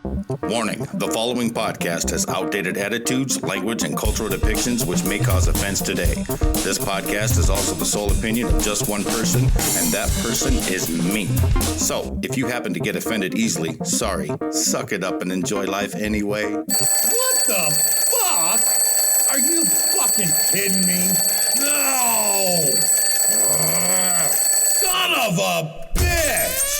Warning, the following podcast has outdated attitudes, language, and cultural depictions which may cause offense today. This podcast is also the sole opinion of just one person, and that person is me. So, if you happen to get offended easily, sorry, suck it up and enjoy life anyway. What the fuck? Are you fucking kidding me? No! Son of a bitch!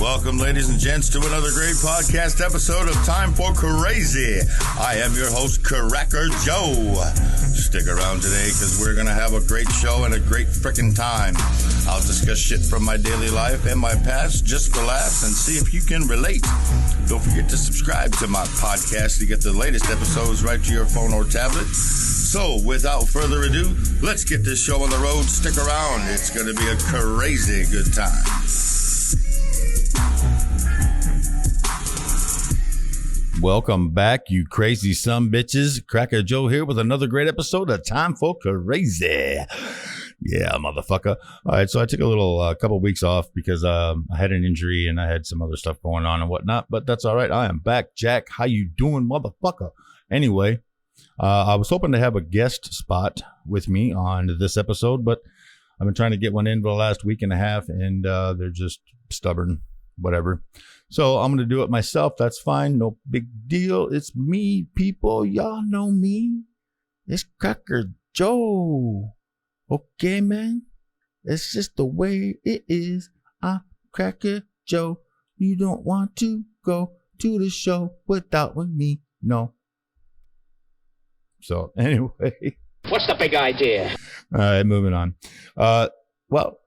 Welcome, ladies and gents, to another great podcast episode of Time for Crazy. I am your host, Cracker Joe. Stick around today because we're going to have a great show and a great frickin' time. I'll discuss shit from my daily life and my past just for laughs and see if you can relate. Don't forget to subscribe to my podcast to get the latest episodes right to your phone or tablet. So, without further ado, let's get this show on the road. Stick around. It's going to be a crazy good time. Welcome back, you crazy sumbitches. Cracker Joe here with another great episode of Time for Crazy. Yeah, motherfucker. All right, so I took a little couple weeks off because I had an injury and I had some other stuff going on and whatnot, but that's all right. I am back. Jack, how you doing, motherfucker? Anyway, I was hoping to have a guest spot with me on this episode, but I've been trying to get one in for the last week and a half, and they're just stubborn, whatever. So I'm going to do it myself. That's fine. No big deal. It's me, people. Y'all know me. It's Cracker Joe. Okay, man? It's just the way it is. I'm Cracker Joe. You don't want to go to the show without me. No. So, anyway. What's the big idea? All right, moving on. Well,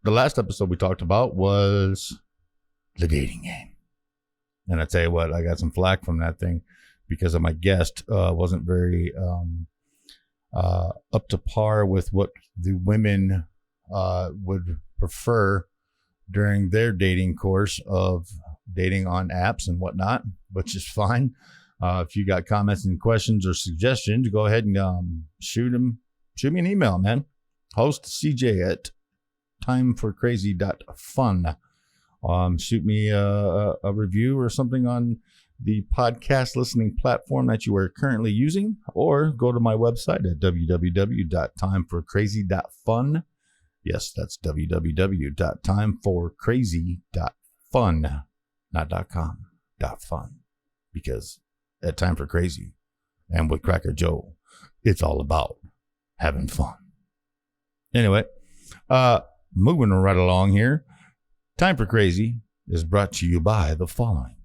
the last episode we talked about was the dating game. And I tell you what, I got some flack from that thing because of my guest wasn't very up to par with what the women would prefer during their dating course of dating on apps and whatnot, which is fine. If you got comments and questions or suggestions, go ahead and shoot me an email, man. Host CJ at timeforcrazy.fun. Shoot me a review or something on the podcast listening platform that you are currently using, or go to my website at www.timeforcrazy.fun. Yes, that's www.timeforcrazy.fun, not .com, .fun, because at Time for Crazy and with Cracker Joe, it's all about having fun. Anyway, moving right along here. Time for Crazy is brought to you by the following.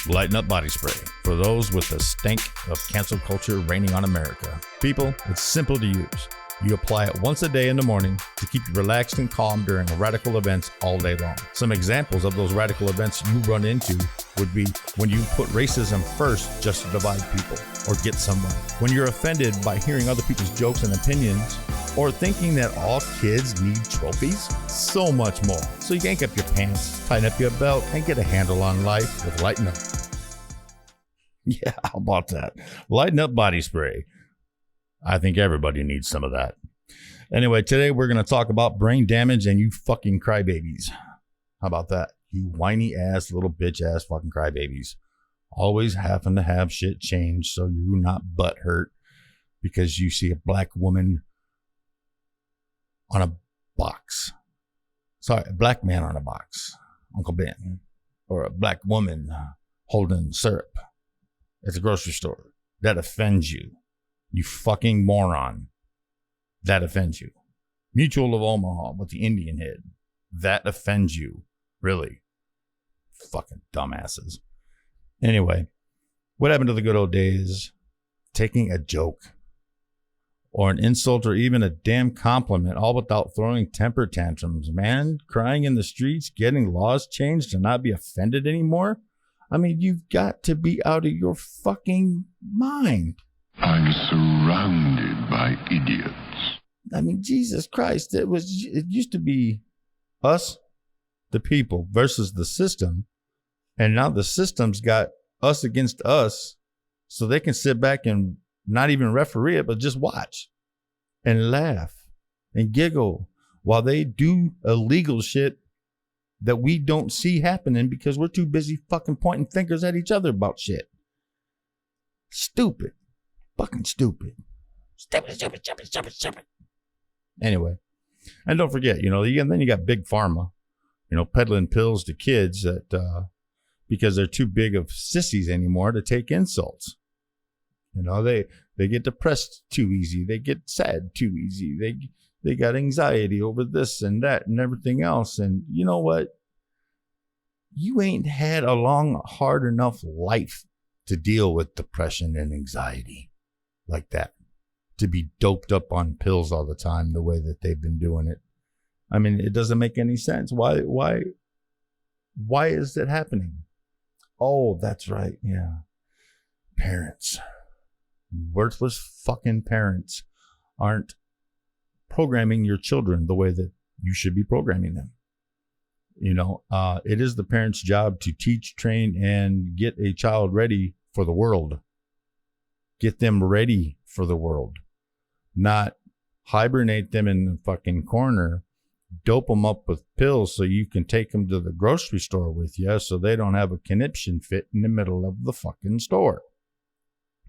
Lighten Up Body Spray for those with the stink of cancel culture reigning on America. People, it's simple to use. You apply it once a day in the morning to keep you relaxed and calm during radical events all day long. Some examples of those radical events you run into would be when you put racism first just to divide people or get someone, when you're offended by hearing other people's jokes and opinions, or thinking that all kids need trophies, so much more. So you yank up your pants, tighten up your belt, and get a handle on life with Lighten Up. Yeah, how about that? Lighten Up Body Spray. I think everybody needs some of that. Anyway, today we're going to talk about brain damage and you fucking crybabies. How about that? You whiny ass, little bitch ass fucking crybabies. Always having to have shit changed so you're not butthurt because you see a black woman on a box. Sorry, a black man on a box, Uncle Ben. Or a black woman holding syrup at the grocery store. That offends you. You fucking moron. That offends you. Mutual of Omaha with the Indian head. That offends you. Really. Fucking dumbasses. Anyway, what happened to the good old days? Taking a joke or an insult or even a damn compliment, all without throwing temper tantrums, man. Crying in the streets, getting laws changed to not be offended anymore. I mean, you've got to be out of your fucking mind. I'm surrounded by idiots. I mean, Jesus Christ, it used to be us, the people, versus the system. And now the system's got us against us, so they can sit back and not even referee it, but just watch and laugh and giggle while they do illegal shit that we don't see happening because we're too busy fucking pointing fingers at each other about shit. Stupid. Fucking stupid. Stupid. Anyway, and don't forget, then you got Big Pharma, peddling pills to kids that because they're too big of sissies anymore to take insults. They get depressed too easy. They get sad too easy. They got anxiety over this and that and everything else. And you know what? You ain't had a long, hard enough life to deal with depression and anxiety like that, to be doped up on pills all the time the way that they've been doing it. I mean, it doesn't make any sense. Why is that happening? Oh, that's right. Yeah. Parents. Worthless fucking parents aren't programming your children the way that you should be programming them. It is the parent's job to teach, train, and get a child ready for the world. Get them ready for the world. Not hibernate them in the fucking corner, dope them up with pills so you can take them to the grocery store with you so they don't have a conniption fit in the middle of the fucking store.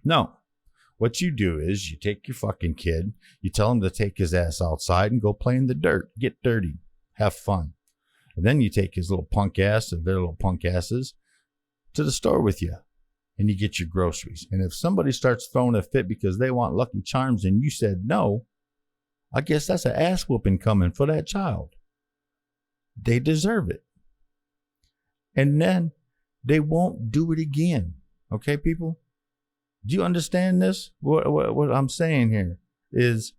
No. What you do is you take your fucking kid, you tell him to take his ass outside and go play in the dirt, get dirty, have fun. And then you take his little punk ass, or their little punk asses, to the store with you, and you get your groceries. And if somebody starts throwing a fit because they want Lucky Charms and you said no, I guess that's an ass whooping coming for that child. They deserve it. And then they won't do it again. Okay, people? Do you understand this? What I'm saying here is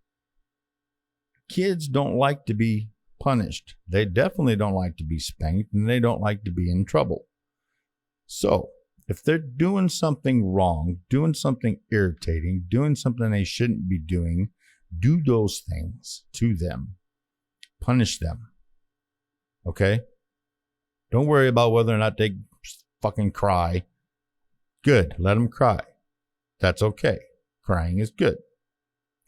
kids don't like to be punished. They definitely don't like to be spanked, and they don't like to be in trouble. So if they're doing something wrong, doing something irritating, doing something they shouldn't be doing, do those things to them. Punish them. Okay? Don't worry about whether or not they fucking cry. Good. Let them cry. That's okay. Crying is good.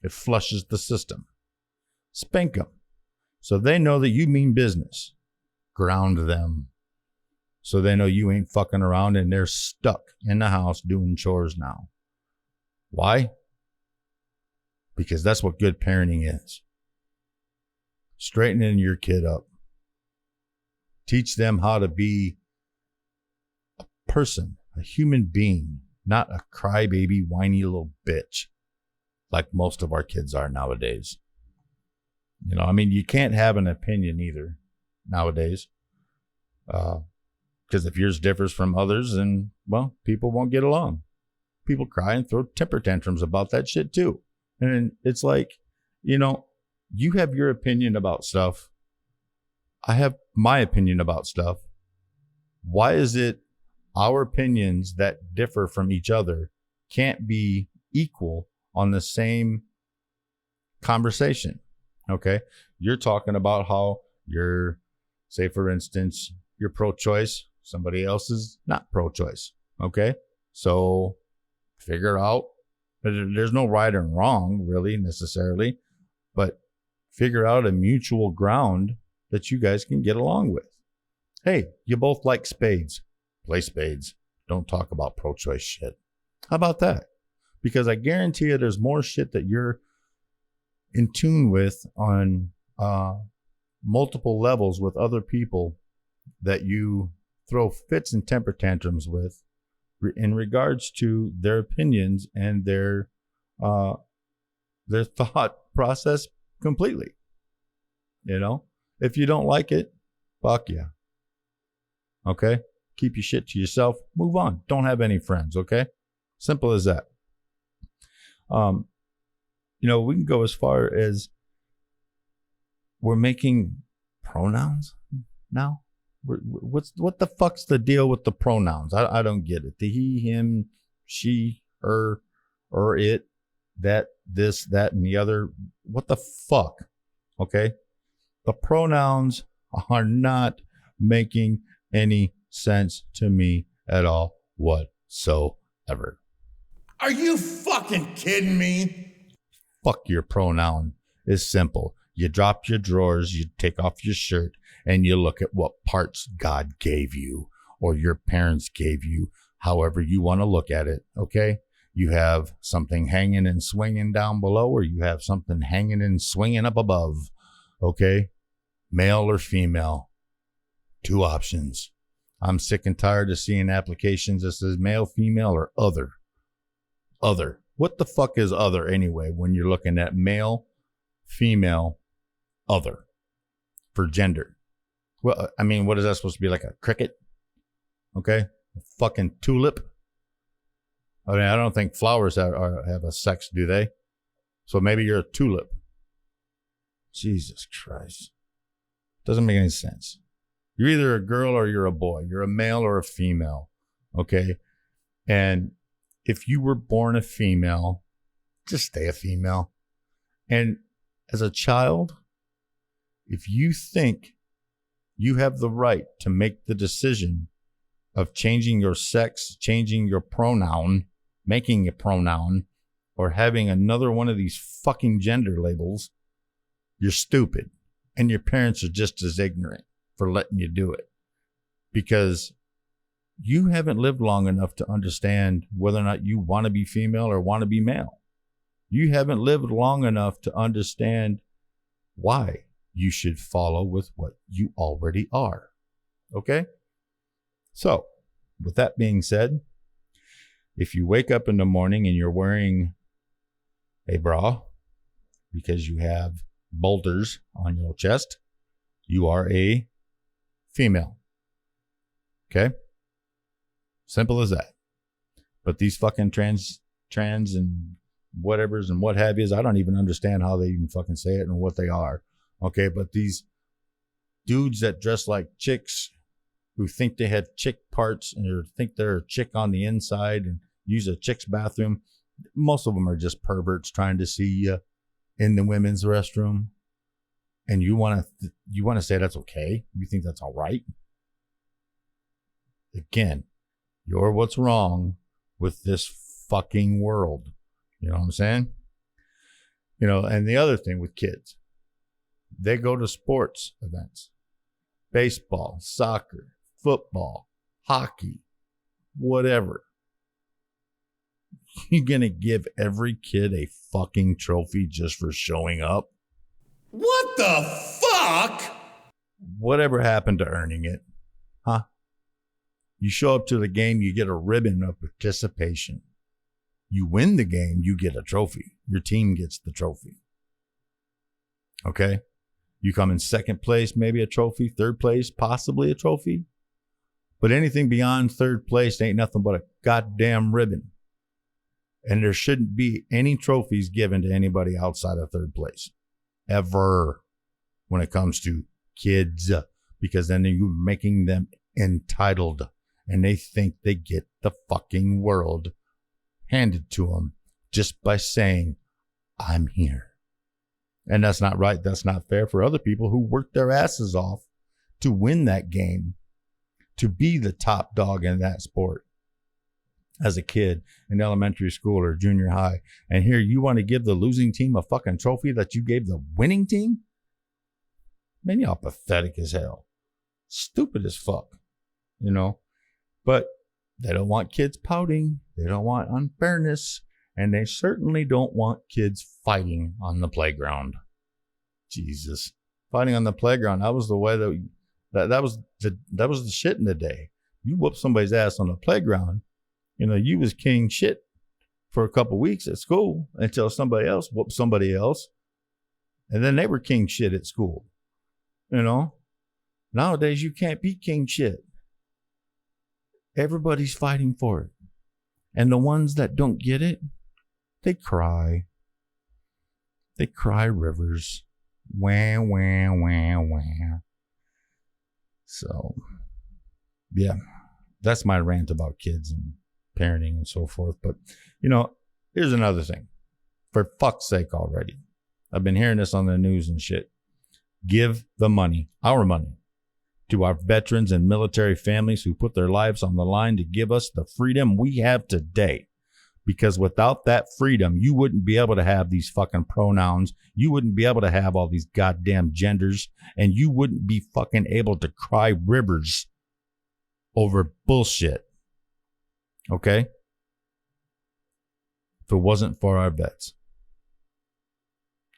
It flushes the system. Spank them so they know that you mean business. Ground them so they know you ain't fucking around and they're stuck in the house doing chores now. Why? Because that's what good parenting is. Straightening your kid up. Teach them how to be a person, a human being, not a crybaby, whiny little bitch like most of our kids are nowadays. You can't have an opinion either nowadays. Because if yours differs from others, then, well, people won't get along. People cry and throw temper tantrums about that shit too. And it's like, you have your opinion about stuff. I have my opinion about stuff. Why is it our opinions that differ from each other can't be equal on the same conversation? Okay. You're talking about how you're, say for instance, you're pro-choice. Somebody else is not pro-choice. Okay. So figure out, there's no right and wrong really necessarily, but figure out a mutual ground that you guys can get along with. Hey, you both like spades. Play spades. Don't talk about pro-choice shit. How about that? Because I guarantee you there's more shit that you're in tune with on multiple levels with other people that you throw fits and temper tantrums with in regards to their opinions and their thought process completely. If you don't like it, fuck yeah. Okay? Keep your shit to yourself. Move on. Don't have any friends, okay? Simple as that. We can go as far as we're making pronouns now. What the fuck's the deal with the pronouns? I don't get it. The he, him, she, her, or it, that, this, that, and the other. What the fuck? Okay? The pronouns are not making any sense to me at all whatsoever. Are you fucking kidding me? Fuck your pronoun is simple. You drop your drawers, you take off your shirt, and you look at what parts God gave you or your parents gave you, however you want to look at it, okay? You have something hanging and swinging down below, or you have something hanging and swinging up above, okay? Male or female, 2 options. I'm sick and tired of seeing applications that says male, female, or other. Other. What the fuck is other anyway when you're looking at male, female, other for gender? Well, I mean, what is that supposed to be, like a cricket? Okay? A fucking tulip? I mean, I don't think flowers have a sex, do they? So maybe you're a tulip. Jesus Christ. Doesn't make any sense. You're either a girl or you're a boy. You're a male or a female. Okay? And if you were born a female, just stay a female. And as a child, if you think you have the right to make the decision of changing your sex, changing your pronoun, making a pronoun, or having another one of these fucking gender labels, you're stupid. And your parents are just as ignorant for letting you do it. Because you haven't lived long enough to understand whether or not you want to be female or want to be male. You haven't lived long enough to understand why you should follow with what you already are. Okay? So, with that being said, if you wake up in the morning and you're wearing a bra because you have boulders on your chest, you are a female. Okay? Simple as that. But these fucking trans and whatevers and what have yous, I don't even understand how they even fucking say it and what they are. Okay, but these dudes that dress like chicks who think they have chick parts and think they're a chick on the inside and use a chick's bathroom, most of them are just perverts trying to see you in the women's restroom. And you want to say that's okay? You think that's all right? Again, you're what's wrong with this fucking world. You know what I'm saying? You know, and the other thing with kids, they go to sports events, baseball, soccer, football, hockey, whatever. You're going to give every kid a fucking trophy just for showing up? What the fuck? Whatever happened to earning it? Huh? You show up to the game, you get a ribbon of participation. You win the game, you get a trophy. Your team gets the trophy. Okay? You come in second place, maybe a trophy. Third place, possibly a trophy. But anything beyond third place ain't nothing but a goddamn ribbon. And there shouldn't be any trophies given to anybody outside of third place. Ever. When it comes to kids. Because then you're making them entitled. And they think they get the fucking world handed to them just by saying, I'm here. And that's not right. That's not fair for other people who work their asses off to win that game, to be the top dog in that sport as a kid in elementary school or junior high. And here you want to give the losing team a fucking trophy that you gave the winning team? Man, y'all pathetic as hell. Stupid as fuck, you know? But they don't want kids pouting. They don't want unfairness. And they certainly don't want kids fighting on the playground. Jesus. Fighting on the playground. That was the way that was the shit in the day. You whoop somebody's ass on the playground, you know, you was king shit for a couple weeks at school until somebody else whooped somebody else. And then they were king shit at school. You know? Nowadays you can't be king shit. Everybody's fighting for it. And the ones that don't get it, they cry. They cry rivers. Wah, wah, wah, wah. So, yeah, that's my rant about kids and parenting and so forth. But, you know, here's another thing. For fuck's sake already. I've been hearing this on the news and shit. Give the money, our money, to our veterans and military families who put their lives on the line to give us the freedom we have today. Because without that freedom, you wouldn't be able to have these fucking pronouns. You wouldn't be able to have all these goddamn genders. And you wouldn't be fucking able to cry rivers over bullshit. Okay? If it wasn't for our vets.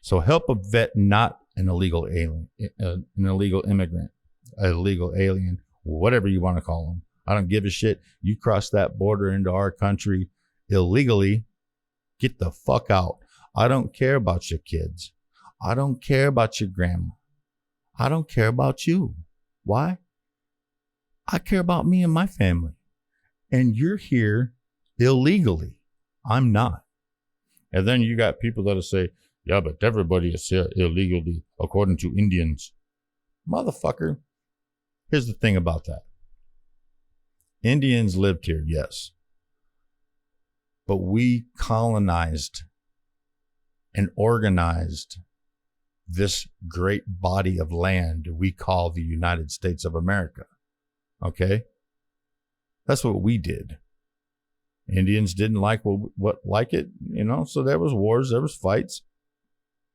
So help a vet, not an illegal alien, an illegal immigrant, an illegal alien, whatever you want to call them. I don't give a shit. You cross that border into our country illegally, get the fuck out. I don't care about your kids. I don't care about your grandma. I don't care about you. Why? I care about me and my family. And you're here illegally. I'm not. And then you got people that'll say, yeah, but everybody is here illegally according to Indians. Motherfucker. Here's the thing about that. Indians lived here, yes. But we colonized and organized this great body of land we call the United States of America. Okay? That's what we did. Indians didn't like it, so there was wars, there was fights.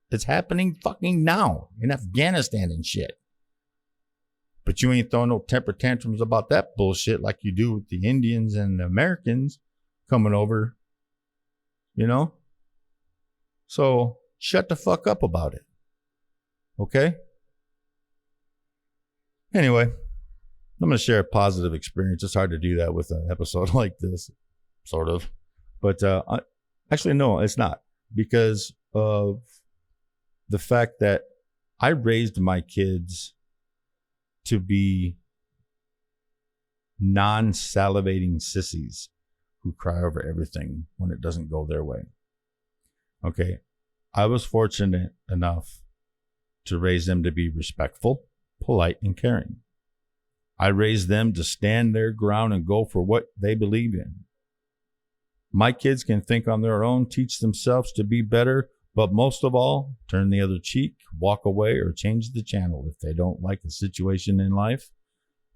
It's happening fucking now in Afghanistan and shit. But you ain't throwing no temper tantrums about that bullshit like you do with the Indians and the Americans coming over, So shut the fuck up about it. Okay? Anyway, I'm going to share a positive experience. It's hard to do that with an episode like this, sort of. But actually, no, it's not. Because of the fact that I raised my kids to be non-salivating sissies who cry over everything when it doesn't go their way. Okay. I was fortunate enough to raise them to be respectful, polite, and caring. I raised them to stand their ground and go for what they believe in. My kids can think on their own, teach themselves to be better, but most of all, turn the other cheek, walk away, or change the channel if they don't like a situation in life.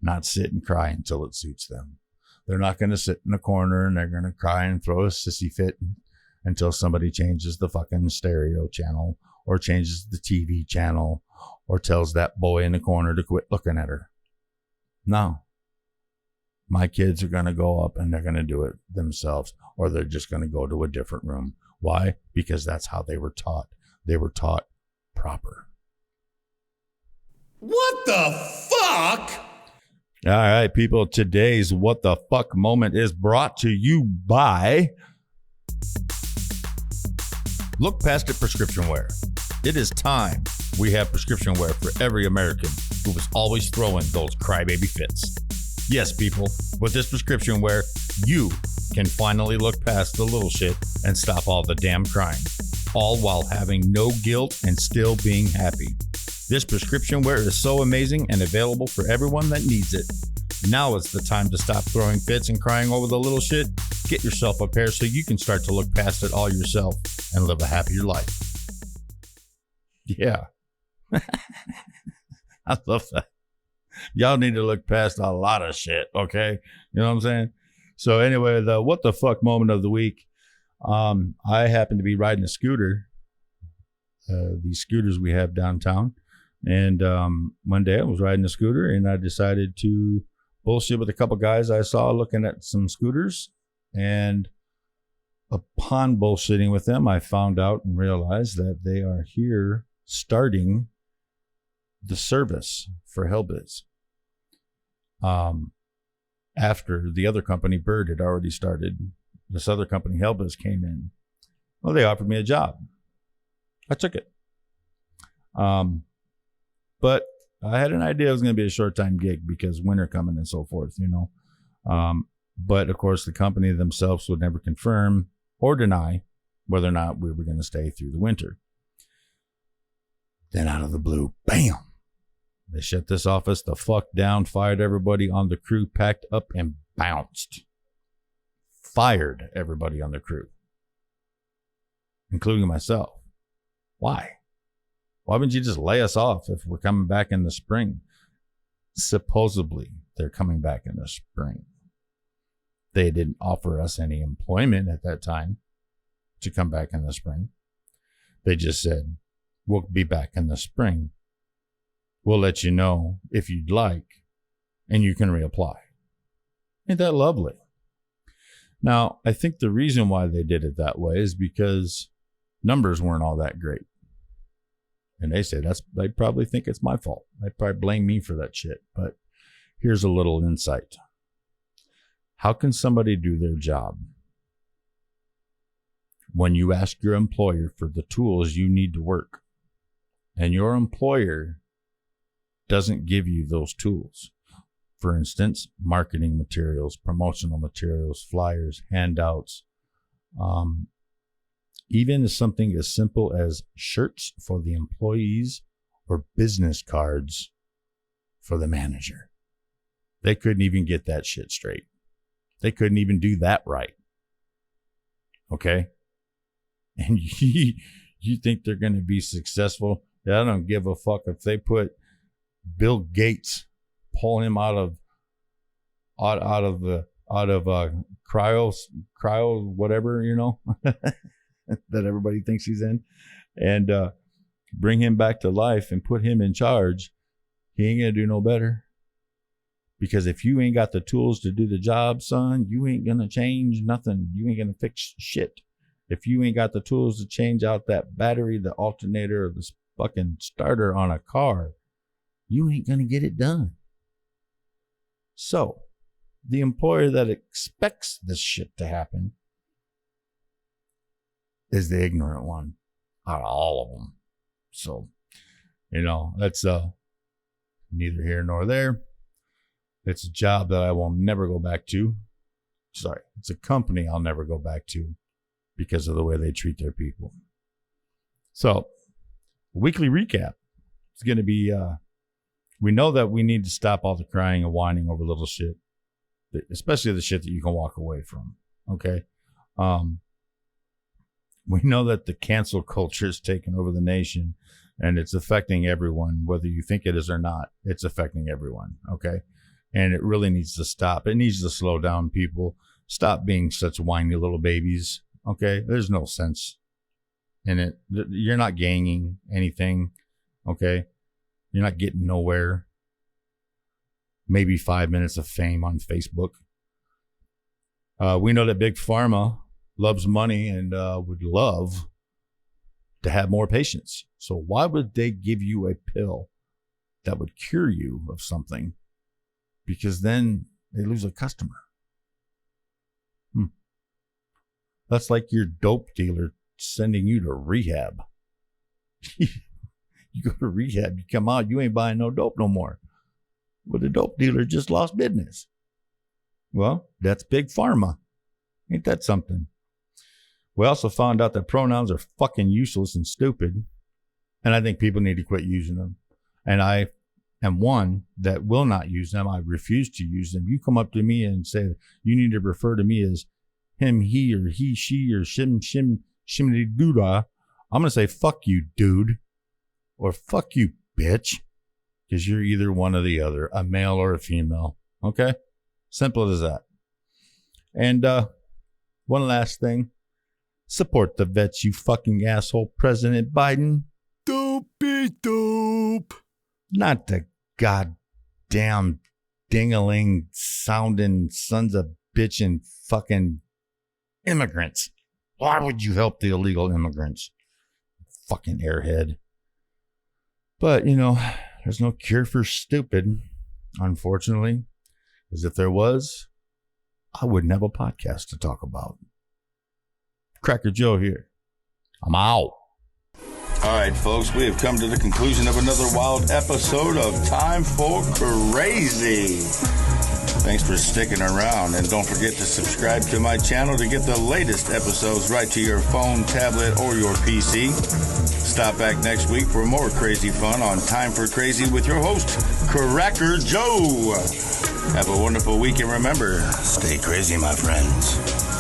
Not sit and cry until it suits them. They're not going to sit in a corner and they're going to cry and throw a sissy fit until somebody changes the fucking stereo channel or changes the TV channel or tells that boy in the corner to quit looking at her. No. My kids are going to go up and they're going to do it themselves, or they're just going to go to a different room. Why? Because that's how they were taught. They were taught proper. What the fuck? All right, people. Today's What the Fuck moment is brought to you by Look Past It Prescription Wear. It is time we have prescription wear for every American who was always throwing those crybaby fits. Yes, people, with this prescription wear, you can finally look past the little shit and stop all the damn crying, all while having no guilt and still being happy. This prescription wear is so amazing and available for everyone that needs it. Now is the time to stop throwing fits and crying over the little shit. Get yourself a pair so you can start to look past it all yourself and live a happier life. Yeah. I love that. Y'all need to look past a lot of shit, okay? You know what I'm saying? So anyway, the what the fuck moment of the week. I happened to be riding a scooter, these scooters we have downtown. And one day I was riding a scooter and I decided to bullshit with a couple guys I saw looking at some scooters. And upon bullshitting with them, I found out and realized that they are here starting the service for Hellbiz. After the other company, Bird, had already started, this other company, Hellbiz, came in. Well, they offered me a job. I took it. But I had an idea it was going to be a short-time gig because winter coming and so forth, But, of course, the company themselves would never confirm or deny whether or not we were going to stay through the winter. Then out of the blue, bam! They shut this office the fuck down, fired everybody on the crew, packed up and bounced. Fired everybody on the crew, including myself. Why? Why wouldn't you just lay us off if we're coming back in the spring? Supposedly, they're coming back in the spring. They didn't offer us any employment at that time to come back in the spring. They just said, we'll be back in the spring. We'll let you know if you'd like, and you can reapply. Ain't that lovely? Now, I think the reason why they did it that way is because numbers weren't all that great. And they say they probably think it's my fault. They probably blame me for that shit. But here's a little insight. How can somebody do their job when you ask your employer for the tools you need to work, and your employer doesn't give you those tools? For instance, marketing materials, promotional materials, flyers, handouts, even something as simple as shirts for the employees or business cards for the manager. They couldn't even get that shit straight. They couldn't even do that right. Okay? And you think they're going to be successful? Yeah, I don't give a fuck if they put Bill Gates, pull him out of cryo whatever, you know, that everybody thinks he's in, and bring him back to life and put him in charge. He ain't gonna do no better, because if you ain't got the tools to do the job, son, you ain't gonna change nothing. You ain't gonna fix shit. If you ain't got the tools to change out that battery, the alternator, or the fucking starter on a car, you ain't gonna get it done. So the employer that expects this shit to happen is the ignorant one out of all of them. So, you know, that's neither here nor there. It's a job that I will never go back to. Sorry, it's a company I'll never go back to because of the way they treat their people. So, weekly recap. It's going to be, we know that we need to stop all the crying and whining over little shit, especially the shit that you can walk away from. Okay. We know that the cancel culture is taking over the nation, and it's affecting everyone, whether you think it is or not. It's affecting everyone. Okay. And it really needs to stop. It needs to slow down, people. Stop being such whiny little babies. Okay. There's no sense in it. You're not gaining anything. Okay. You're not getting nowhere. Maybe 5 minutes of fame on Facebook. We know that Big Pharma loves money and would love to have more patients. So why would they give you a pill that would cure you of something? Because then they lose a customer. That's like your dope dealer sending you to rehab. You go to rehab, you come out, you ain't buying no dope no more. But the dope dealer just lost business. Well, that's Big Pharma. Ain't that something? We also found out that pronouns are fucking useless and stupid. And I think people need to quit using them. And I am one that will not use them. I refuse to use them. You come up to me and say, you need to refer to me as him, he, or he, she, or shimmy doodah. I'm going to say, fuck you, dude. Or fuck you, bitch. Because you're either one or the other, a male or a female. Okay? Simple as that. And one last thing. Support the vets, you fucking asshole, President Biden. Dopey dope. Not the goddamn ding-a-ling sounding sons of bitchin' fucking immigrants. Why would you help the illegal immigrants? Fucking airhead. But, you know, there's no cure for stupid, unfortunately. Because if there was, I wouldn't have a podcast to talk about. Cracker Joe here. I'm out. All right, folks, we have come to the conclusion of another wild episode of Time for Crazy. Thanks for sticking around, and don't forget to subscribe to my channel to get the latest episodes right to your phone, tablet, or your PC. Stop back next week for more crazy fun on Time for Crazy with your host, Cracker Joe. Have a wonderful week, and remember, stay crazy, my friends.